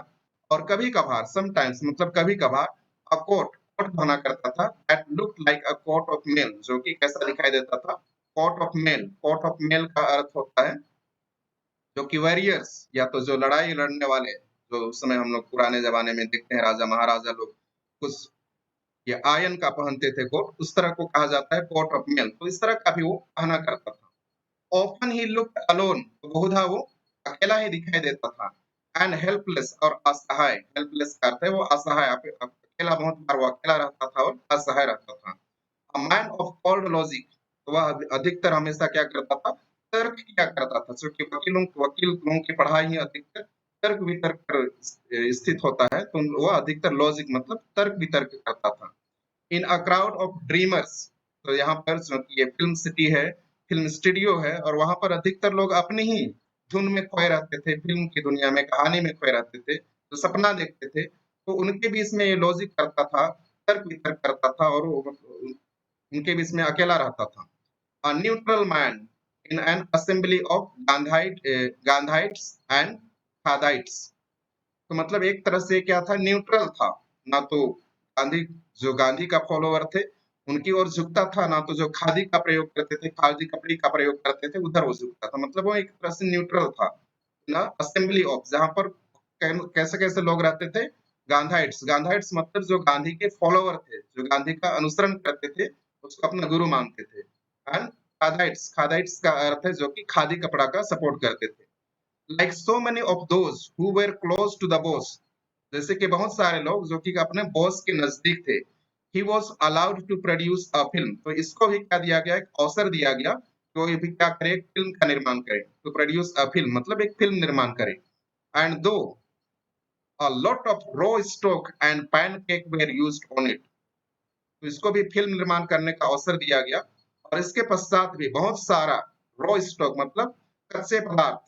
और कभी कभार समटाइम्स मतलब कभी कभार अ कोट, कोट पहना करता था, that look like a coat of mail, जो कि कैसा दिखाई देता था, coat of mail. Coat of mail का अर्थ होता है जो कि वॉरियर्स या तो जो लड़ाई लड़ने वाले, जो उस समय हम लोग पुराने जमाने में देखते हैं राजा महाराजा लोग कुछ ये आयन का पहनते थे कोट, उस तरह को कहा जाता है कोट ऑफ मेल, तो इस तरह का भी वो पहना करता था। ऑफन ही लुक्ड अलोन, तो बहुधा वो अकेला ही दिखाई देता था। एंड हेल्पलेस और असहाय, हेल्पलेस का अर्थ है वो असहाय, अकेला, बहुत बार वो अकेला रहता था और असहाय रहता था। A man of cold logic, तो वह अधिकतर हमेशा क्या करता था, तर्क किया करता था, क्योंकि वकील लोगों की पढ़ाई ही अधिकतर तर्क वितर्क पर स्थित होता है, तो वह अधिकतर लॉजिक मतलब तर्क वितर्क करता था। इन अ क्राउड ऑफ ड्रीमर्स, तो यहाँ पर जो ये फिल्म सिटी है, फिल्म स्टूडियो है, और वहां पर अधिकतर लोग अपनी ही धुन में खोए रहते थे, फिल्म की दुनिया में, कहानी में खोए रहते थे। जो सपना देखते थे, तो उनके बीच में ये लॉजिक करता था, तर्क वितर्क करता था और वो उनके बीच में अकेला रहता था। A neutral man in an assembly of Gandhites and Khadites। तो मतलब एक तरह से क्या था, न्यूट्रल था, ना तो गांधी, जो गांधी का फॉलोवर थे उनकी ओर झुकता था, ना तो जो खादी का प्रयोग करते थे, खादी कपड़े का प्रयोग करते थे उधर वो झुकता था। मतलब वो एक तरह से न्यूट्रल था ना। असेंबली ऑफ, जहां पर कैसे कैसे लोग रहते थे, गांधाइट्स। गांधाइट्स मतलब जो गांधी के फॉलोवर थे, जो गांधी का अनुसरण करते थे, उसको अपना गुरु मानते थे। एंड खादाइट्स, खादाइट्स का अर्थ है जो कि खादी कपड़ा का सपोर्ट करते थे। Like so many of those who were close to the boss, जैसे कि बहुत सारे लोग जो कि अपने बॉस के नजदीक थे। He was allowed to produce a film, तो इसको भी क्या दिया गया, एक अवसर दिया गया तो ये भी क्या करे, एक फिल्म का निर्माण करे। टू प्रोड्यूस अ फिल्म मतलब एक फिल्म निर्माण करे। एंड दो a lot of raw stock and pancake were used on it, तो इसको भी फिल्म निर्माण करने का अवसर दिया गया। और इसके पश्चात भी बहुत सारा रॉ स्टॉक मतलब कच्चे पदार्थ,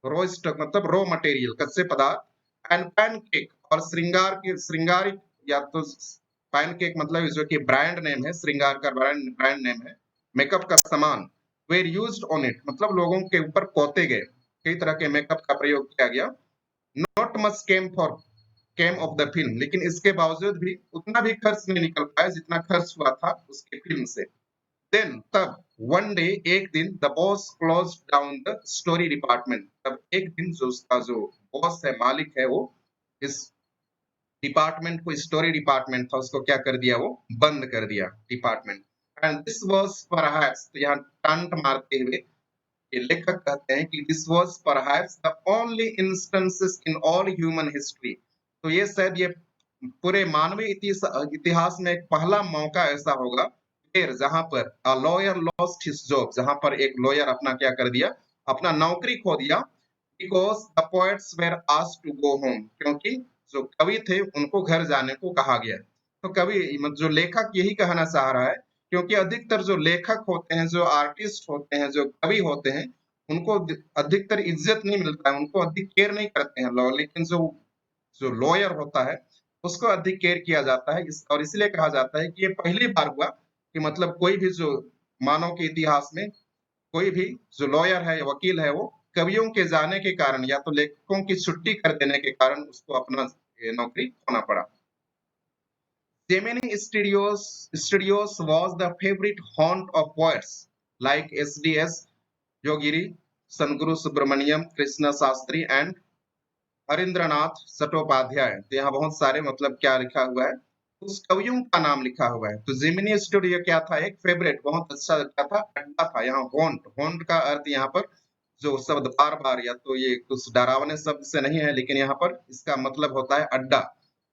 रॉ स्टॉक मतलब रॉ मटेरियल कच्चे पदार्थ, एंड पैनकेक और श्रृंगार के श्रृंगारिक, या तो पैनकेक मतलब जो कि ब्रांड नेम है, श्रृंगार का ब्रांड ब्रांड नेम है, मेकअप का सामान, वेर यूज्ड ऑन इट मतलब लोगों के ऊपर पोते गए, कई तरह के मेकअप का प्रयोग किया गया। Not much came of the film, लेकिन इसके बावजूद भी उतना भी खर्च नहीं निकल पाया जितना खर्च हुआ था उसकी फिल्म से। देन तब वन डे, एक दिन, the boss close down the story department, तब एक दिन जो उसका जो बॉस है, मालिक है, वो इस डिपार्टमेंट को, स्टोरी डिपार्टमेंट था उसको क्या कर दिया, वो बंद कर दिया department. And this was perhaps, तो यहाँ टंट मारते हुए ये लेखक कहते हैं कि this was perhaps the only instances in all human history, तो ये शायद ये पूरे मानवीय इतिहास में एक पहला मौका ऐसा होगा फिर जहां पर a lawyer lost his job, जहां पर एक लॉयर अपना क्या कर दिया, अपना नौकरी खो दिया। Because the poets were asked to go home, क्योंकि जो कवि थे उनको घर जाने को कहा गया। तो कवि जो लेखक यही कहना चाह रहा है, क्योंकि अधिकतर जो लेखक होते हैं, जो आर्टिस्ट होते हैं, जो कवि होते हैं, उनको अधिकतर इज्जत नहीं मिलता है, उनको अधिक केयर नहीं करते हैं लोग, लेकिन जो जो लॉयर होता है उसको अधिक केयर किया जाता है। और इसलिए कहा जाता है कि ये पहली बार हुआ कि मतलब कोई भी जो मानव के इतिहास में कोई भी जो लॉयर है, वकील है, वो कवियों के जाने के कारण या तो लेखकों की छुट्टी कर देने के कारण उसको अपना नौकरी खोना पड़ा। Gemini Studios was the favorite haunt of poets like S.D.S. Yogiri, Sanguru Subramaniam, Krishna Sastri and Harindranath Chattopadhyay. तो यहाँ बहुत सारे मतलब क्या लिखा हुआ है, उस कवियों का नाम लिखा हुआ है। तो जिमिनी स्टूडियो क्या था, एक फेवरेट, बहुत अच्छा लगता था, अड्डा था। यहाँ होंट, होंट का अर्थ यहाँ पर जो शब्द बार बार, या तो ये कुछ डरावने शब्द से नहीं है, लेकिन यहाँ पर इसका मतलब होता है अड्डा।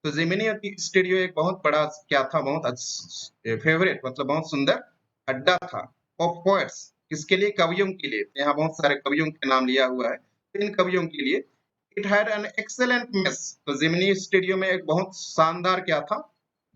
तो जिमिनी स्टूडियो एक बहुत बड़ा क्या था, बहुत अच्छा फेवरेट मतलब बहुत सुंदर अड्डा था ऑफ पोएट्स, किसके लिए, कवियों के लिए। यहाँ बहुत सारे कवियों के नाम लिया हुआ है, इन कवियों के लिए। It had an excellent mess, तो जिमिनी स्टूडियो में एक बहुत शानदार क्या था,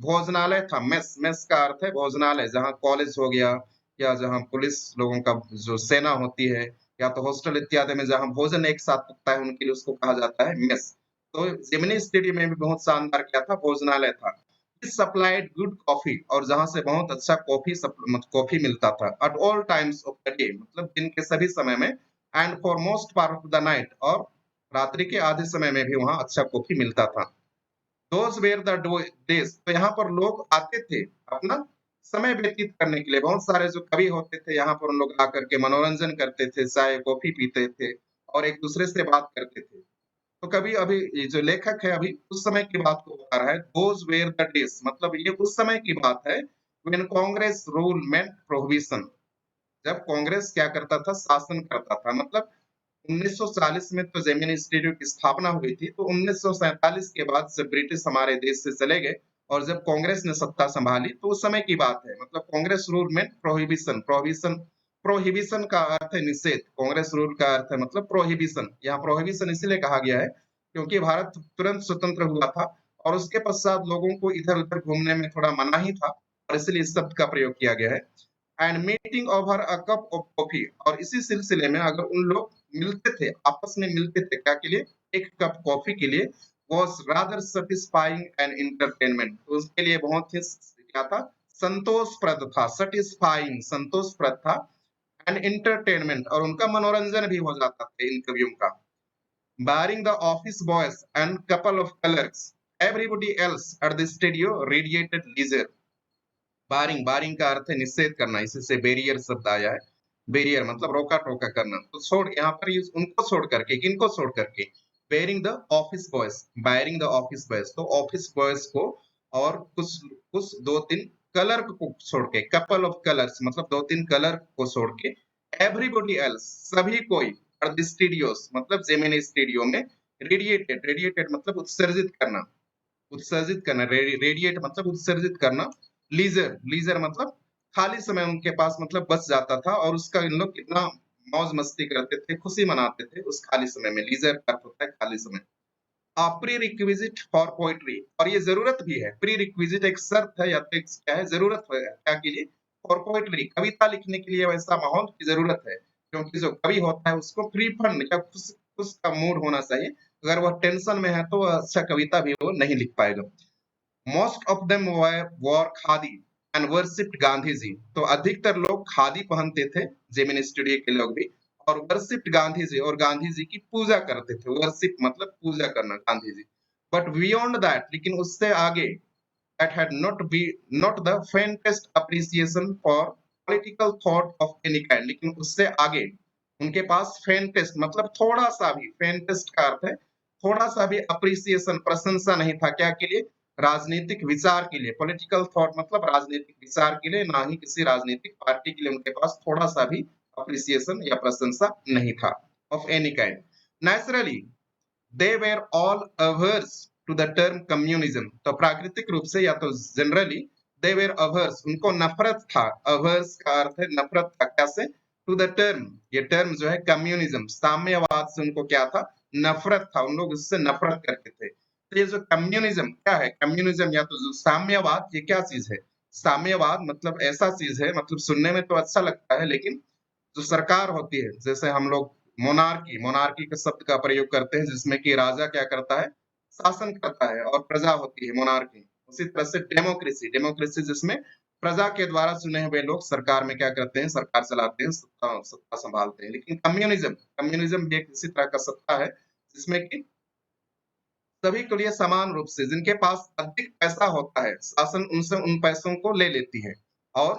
भोजनालय था। मेस, मेस का अर्थ है भोजनालय, जहाँ कॉलेज हो गया या जहाँ पुलिस लोगों का जो सेना होती है, या तो हॉस्टल इत्यादि में जहाँ भोजन एक साथ पकता है, उनके लिए उसको कहा जाता है मेस। तो जिमिनी स्टूडियो में भी बहुत शानदार क्या था, भोजनालय था। सप्लाइड गुड कॉफी, और जहां से बहुत अच्छा कॉफी मिलता था। At all times of the day मतलब दिन के सभी समय में, and for most part of the night, और रात्रि के आधे समय में भी वहां अच्छा कॉफी मिलता था। दोज वेर द डेज, तो यहाँ पर लोग आते थे अपना समय व्यतीत करने के लिए। बहुत सारे जो कवि होते थे यहाँ पर, उन लोग आकर के मनोरंजन करते थे, चाय कॉफी पीते थे और एक दूसरे से बात करते थे। तो कभी अभी ये जो लेखक है अभी उस समय की बात को बता रहा है, दोज वेर द डेज मतलब ये उस समय की बात है, when Congress rule meant prohibition, जब कांग्रेस क्या करता था, शासन करता था। मतलब 1940 में तो जेमिनी इंस्टीट्यूट की स्थापना हुई थी, तो 1947 के बाद जब ब्रिटिश हमारे देश से चले गए और जब कांग्रेस ने सत्ता संभाली, तो उस समय की बात है। मतलब कांग्रेस रूल में प्रोहिबिशन, प्रोहिबिशन, प्रोहिबिशन का अर्थ है निषेध, कांग्रेस रूल का अर्थ है मतलब प्रोहिबिशन। यहाँ प्रोहिबिशन इसलिए कहा गया है क्योंकि भारत तुरंत स्वतंत्र हुआ था और उसके पश्चात लोगों को इधर उधर घूमने में थोड़ा मनाही था, और इसलिए इस शब्द का प्रयोग किया गया है। And meeting over a cup of coffee, और इसी सिलसिले में अगर उन लोग मिलते थे, आपस में मिलते थे क्या के लिए, एक कप कॉफी के लिए, was rather satisfying and entertainment, तो उसके लिए बहुत ही क्या था, संतोषप्रद था, satisfying संतोषप्रद था, and entertainment और उनका मनोरंजन भी हो जाता था इंटरव्यू का। Barring the office boys and couple of clerks, everybody else at the studio radiated leisure. बारिंग का अर्थ है निषेध करना, इसी से बैरियर शब्द आया है। बैरियर मतलब रोका टोका करना, तो छोड़ यहाँ पर उनको छोड़ करके, किनको छोड़ करके, barring the office boys, barring the office boys, तो ऑफिस बॉयज को और कुछ कुछ दो तीन कलर को छोड़ के, कपल ऑफ कलर्स मतलब दो तीन कलर को छोड़ के, एवरीबॉडी एल्स सभी कोई, और द स्टूडियोस मतलब जेमिनी स्टूडियो में, रेडिएटेड मतलब उत्सर्जित करना, रेडिएट मतलब उत्सर्जित करना, लीजर मतलब खाली समय उनके पास मतलब बच जाता था, और उसका इन लोग कितना मौज मस्ती करते थे, खुशी मनाते थे उस खाली समय में। लीजर का अर्थ होता है खाली समय। प्री रिक्विजिट फॉर पोइट्री, और ये जरूरत भी है, प्री रिक्विजिट एक शर्त है या तो क्या है, जरूरत है क्या के लिए, फॉर पोइट्री कविता लिखने के लिए वैसा माहौल की जरूरत है, क्योंकि जो कवि होता है उसको फ्री फंड या खुश खुश का मूड होना चाहिए, अगर वह टेंशन में है तो वह अच्छा कविता भी वो नहीं लिख पाएगा। Most of them wore khadi and worshipped Gandhi ji, तो अधिकतर लोग खादी पहनते थे, जेमिनी स्टूडियो के लोग भी, और वर्शिप्ड गांधी जी, और गांधी जी की पूजा करते थे, वर्शिप मतलब पूजा करना, Gandhi ji. But beyond that, लेकिन उससे आगे, that had not the faintest appreciation for political thought of any kind, लेकिन उससे आगे उनके पास faintest मतलब थोड़ा सा भी, faintest का अर्थ है थोड़ा सा भी, appreciation प्रशंसा नहीं था, क्या के लिए, राजनीतिक विचार के लिए, पॉलिटिकल थॉट मतलब राजनीतिक विचार के लिए, ना ही किसी राजनीतिक पार्टी के लिए उनके पास थोड़ा सा भी अप्रिसिएशन या प्रशंसा नहीं था, of any kind. Naturally they were all averse to the term communism, तो प्राकृतिक रूप से या तो जनरली they were averse, उनको नफरत था, averse का अर्थ है नफरत था, कैसे, to the term, ये टर्म जो है कम्युनिज्म, साम्यवाद से उनको क्या था, नफरत था, उन लोग उससे नफरत करते थे। तो ये जो कम्युनिज्म क्या है, कम्युनिज्म या तो जो साम्यवाद, ये क्या चीज है, साम्यवाद मतलब ऐसा चीज है, मतलब सुनने में तो अच्छा लगता है, लेकिन जो सरकार होती है, जैसे हम लोग मोनार्की के शब्द का प्रयोग करते हैं, जिसमें कि राजा क्या करता है, शासन करता है, और प्रजा होती है मोनार्की। उसी तरह से डेमोक्रेसी जिसमें प्रजा के द्वारा चुने हुए लोग सरकार में क्या करते हैं, सरकार चलाते हैं, सत्ता संभालते हैं। लेकिन कम्युनिज्म भी एक इसी तरह का सत्ता है, जिसमें कि सभी के लिए समान रूप से, जिनके पास अधिक पैसा होता है, शासन उनसे उन पैसों को ले लेती है, और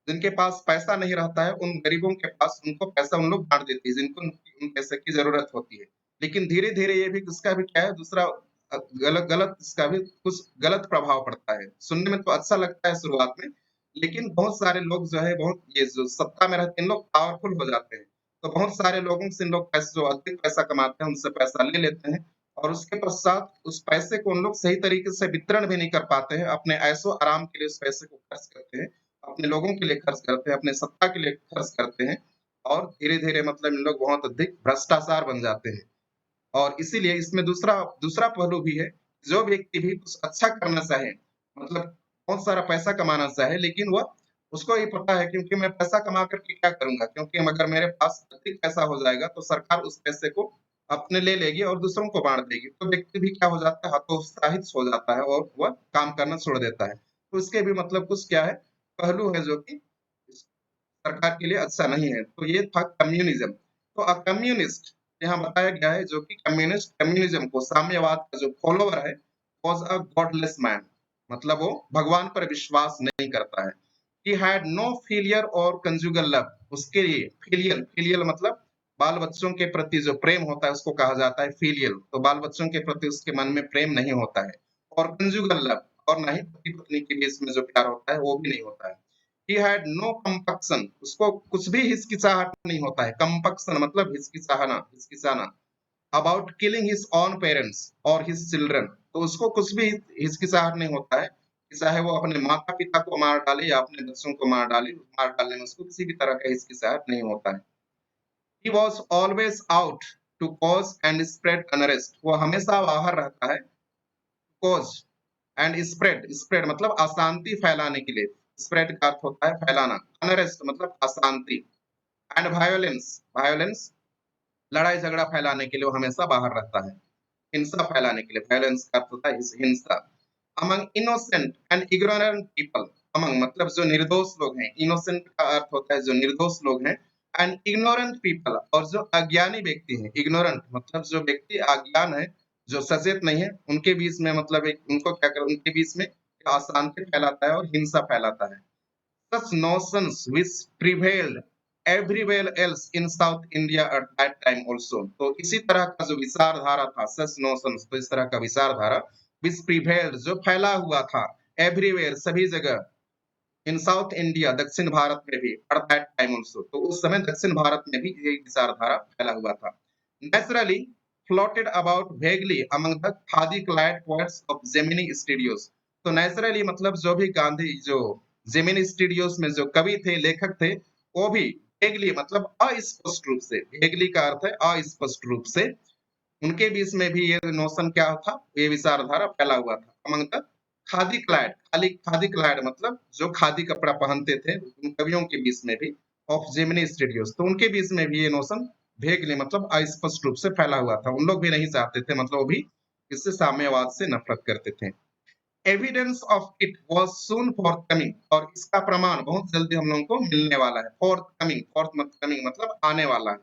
जिनके पास पैसा नहीं रहता है, उन गरीबों के पास उनको पैसा उन लोग बांट देती है, जिनको उन पैसे की जरूरत होती है। लेकिन धीरे धीरे ये भी इसका भी क्या है, दूसरा गलत गलत इसका भी कुछ गलत प्रभाव पड़ता है। सुनने में तो अच्छा लगता है शुरुआत में, लेकिन बहुत सारे लोग जो है, बहुत ये जो सत्ता में रहते हैं लोग पावरफुल हो जाते हैं, तो बहुत सारे लोगों से इन लोग पैसे, जो अधिक पैसा कमाते हैं उनसे पैसा ले लेते हैं, और उसके पश्चात उस पैसे को उन लोग सही तरीके से वितरण भी नहीं कर पाते हैं, अपने ऐशो आराम के लिए उस पैसे को खर्च करते हैं, अपने लोगों के लिए खर्च करते हैं, अपने सत्ता के लिए खर्च करते हैं, और धीरे-धीरे मतलब इन लोग बहुत अधिक भ्रष्टाचार बन जाते हैं। और इसीलिए इसमें दूसरा दूसरा पहलू भी है, जो व्यक्ति भी कुछ अच्छा करना चाहे, मतलब बहुत सारा पैसा कमाना चाहे, लेकिन वह उसको ये पता है क्योंकि मैं पैसा कमा करके क्या करूँगा? क्योंकि अगर मेरे पास अधिक पैसा हो जाएगा तो सरकार उस पैसे को अपने ले लेगी और दूसरों को बाँट देगी। तो व्यक्ति भी क्या हो जाता है, हतोत्साहित हो जाता है और वह काम करना छोड़ देता है। तो इसके भी मतलब कुछ क्या है, पहलू है जो कि सरकार के लिए अच्छा नहीं है। तो ये था कम्युनिज्म। तो कम्युनिस्ट यहाँ बताया गया है, जो कि कम्युनिज्म को, साम्यवाद का जो फॉलोवर है, वाज़ अ गॉडलेस मैन, मतलब वो भगवान पर विश्वास नहीं करता है। ही हैड नो फिलियर और कंजुगल लव, उसके लिए फिलियल मतलब बाल बच्चों के प्रति जो प्रेम होता है उसको कहा जाता है फिलियल, तो बाल बच्चों के प्रति उसके मन में प्रेम नहीं होता है, और कंजुगल लव और ना ही पति पत्नी के बीच में जो प्यार होता है वो भी नहीं होता है। He had no compunction, उसको कुछ भी हिचकिचाहट नहीं होता है, कंपक्शन मतलब हिचकिचाना, about killing his own parents और his children, तो उसको कुछ भी हिचकिचाहट नहीं होता है कि चाहे वो अपने माता पिता को मार डाले या अपने बच्चों को मार डाले, मार डालने में उसको किसी भी तरह का हिचकिचाहट नहीं होता है। He was always out to cause and spread unrest, वो हमेशा बाहर रहता है, cause एंड स्प्रेड मतलब अशांति फैलाने के लिए, स्प्रेड का अर्थ होता है फैलाना, अनरेस्ट मतलब अशांति, एंड वायोलेंस लड़ाई झगड़ा फैलाने के लिए वो हमेशा बाहर रहता है। हिंसा फैलाने के लिए, वायलेंस का अर्थ होता है हिंसा। Among innocent and ignorant people, among मतलब जो निर्दोष लोग हैं, इनोसेंट का अर्थ होता है जो निर्दोष लोग हैं, एंड इग्नोरेंट पीपल और जो अज्ञानी व्यक्ति हैं, इग्नोरेंट मतलब जो व्यक्ति अज्ञान है, जो सचेत नहीं है, उनके बीच में मतलब एक उनको क्या कर उनके बीच में अशांति फैलाता है और हिंसा फैलाता है। Such notions which prevailed everywhere else in South India at that time also। तो इसी तरह का जो विचारधारा था, such notions, तो इस तरह का विचारधारा which prevailed जो फैला हुआ था everywhere सभी जगह इन साउथ इंडिया दक्षिण भारत में भी at that time also, तो उस समय दक्षिण भारत में भी ये विचारधारा फैला हुआ था। Naturally floated about vaguely among the khadi clad poets of Gemini studios। तो नेचुरली मतलब जो भी गांधी जो जेमिनी स्टूडियोज में जो कवि थे, लेखक थे, वो भी वेगली मतलब अस्पष्ट रूप से, वेगली का अर्थ है अस्पष्ट रूप से, उनके बीच में भी ये नोशन क्या था, ये विचारधारा फैला हुआ था। अमंग द खादी क्लैड, खाली खादी क्लैड मतलब जो खादी कपड़ा पहनते थे उन कवियों के बीच में भी ऑफ जेमिनी स्टूडियोज, तो उनके बीच में भी ये नोशन भेगली मतलब अस्पष्ट रूप से फैला हुआ था। उन लोग भी नहीं चाहते थे, मतलब वो भी इससे साम्यवाद से नफरत करते थे। Evidence of it was soon fourth, और इसका प्रमाण बहुत जल्दी हम लोगों को मिलने वाला है। फोर्थ कमिंग मतलब आने वाला है,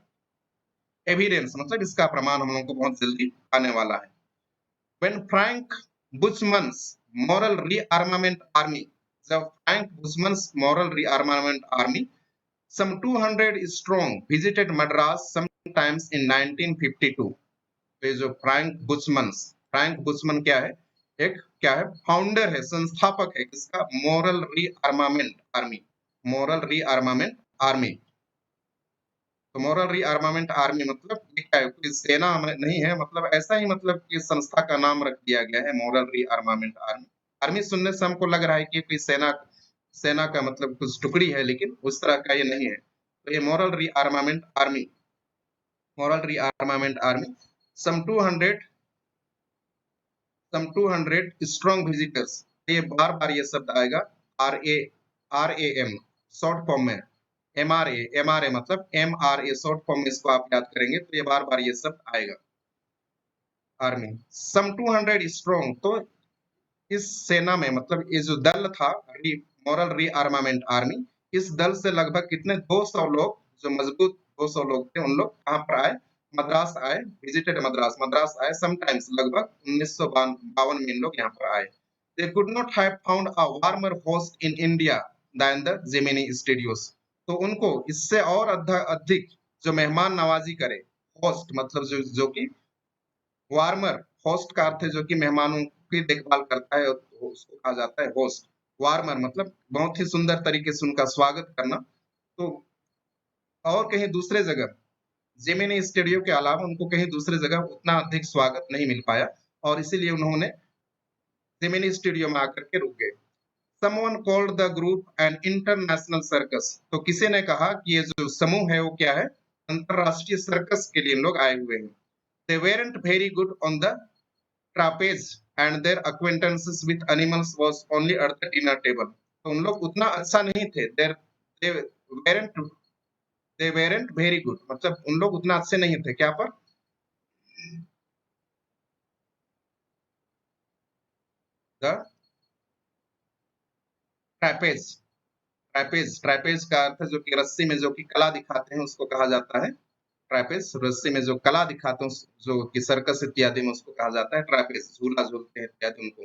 एविडेंस मतलब इसका प्रमाण हम लोगों को बहुत जल्दी आने वाला है। When Frank Buchman's moral rearmament army, जब Frank Buchman's moral rearmament army some 200 strong visited Madras sometimes in 1952। ये जो फ्रैंक बुचमन क्या है, एक क्या है, फाउंडर है, संस्थापक है किसका, moral rearmament army, moral rearmament army. तो मोरल रीआर्मामेंट आर्मी मतलब ये क्या है, कोई सेना नहीं है, मतलब ऐसा ही मतलब कि संस्था का नाम रख दिया गया है मोरल रीआर्मामेंट आर्मी। आर्मी सुनने से हमको लग रहा है कि कोई सेना सेना का मतलब कुछ टुकड़ी है, लेकिन उस तरह का ये नहीं है। तो ये moral rearmament army, moral rearmament army some 200 strong visitors, ये बार बार ये शब्द आएगा, R A M short form में, एम आर ए मतलब MRA शॉर्ट फॉर्म में इसको आप याद करेंगे तो ये बार बार ये शब्द आएगा, आर्मी। सम 200 स्ट्रॉन्ग, तो इस सेना में मतलब ये जो दल था मॉरल रीआर्मामेंट आर्मी, इस दल से लगभग कितने 200 लोग, जो मजबूत 200 लोग थे, उन लोग कहाँ पर आए, मद्रास आए, विजिटेड मद्रास, मद्रास आए समटाइम्स, लगभग 1952 में इन लोग यहाँ पर आए। They could not have found a warmer host in India than the Gemini Studios. तो उनको इससे और अधिक जो मेहमान नवाजी करे, होस्ट मतलब जो कि वार्मर, होस्ट का अर्थ है जो कि मेहमानों की देखभाल करता है, उसको कहा जाता है होस्ट। वार्मर मतलब बहुत ही सुंदर तरीके से उनका स्वागत करना। तो और कहीं दूसरे जगह जेमिनी स्टूडियो के अलावा उनको कहीं दूसरे जगह उतना अधिक स्वागत नहीं मिल पाया, और इसीलिए उन्होंने जेमिनी स्टूडियो में आकर के रुक गए। Someone called the group an international circus, तो किसी ने कहा कि ये जो समूह है वो क्या है, अंतरराष्ट्रीय सर्कस के लिए इन लोग आए हुए हैं। They weren't very good on the trapeze and their acquaintances with animals was only at the dinner table। तो उन लोग उतना अच्छा नहीं थे, they weren't they weren't very good मतलब उन लोग उतना अच्छे नहीं थे क्या पर, द ट्रैपेज, ट्रैपेज का अर्थ है जो कि रस्सी में जो कि कला दिखाते हैं उसको कहा जाता है ट्रैपेज। रस्सी में जो कला दिखाते हैं जो कि सर्कस इत्यादि में, उसको कहा जाता है ट्रैपेज, झूला झूलते हैं इत्यादि उनको।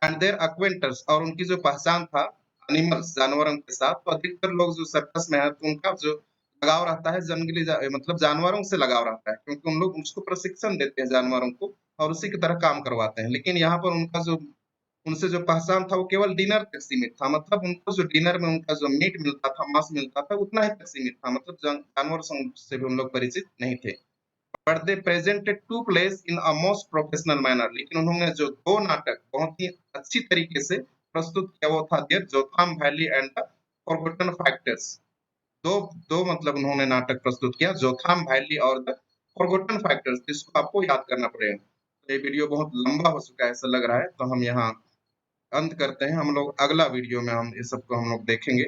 एंड देयर अक्वेंटर्स, और उनकी जो पहचान था एनिमल्स जानवरों के साथ, तो अधिकतर लोग जो सर्कस में है तो उनका जो लगाव रहता है जंगली मतलब जानवरों से लगाव रहता है, क्योंकि उन लोग उसको प्रशिक्षण देते हैं जानवरों को और उसी की तरह काम करवाते हैं। लेकिन यहाँ पर उनका जो उनसे जो पहचान था वो केवल डिनर तक सीमित था, मतलब उनको जो डिनर में उनका जो मीट मिलता था, मांस मिलता था, उतना ही तक सीमित था, मतलब जानवर से भी उन लोग परिचित नहीं थे। But they presented to place in a most professional manner, लेकिन उन्होंने जो दो नाटक बहुत ही अच्छी तरीके से प्रस्तुत किया वो था their Jotham Valley and the forgotten factors. दो दो मतलब उन्होंने नाटक प्रस्तुत किया, जोथाम वैली और द फॉरगॉटन फैक्टर्स, जिसको आपको याद करना पड़ेगा। तो ये वीडियो बहुत लंबा हो चुका है ऐसा लग रहा है, तो हम यहाँ अंत करते हैं। हम लोग अगला वीडियो में हम इस सबको हम लोग देखेंगे।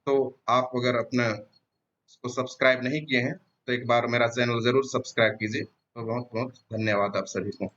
तो आप अगर अपने इसको सब्सक्राइब नहीं किए हैं तो एक बार मेरा चैनल जरूर सब्सक्राइब कीजिए। तो बहुत बहुत धन्यवाद आप सभी को।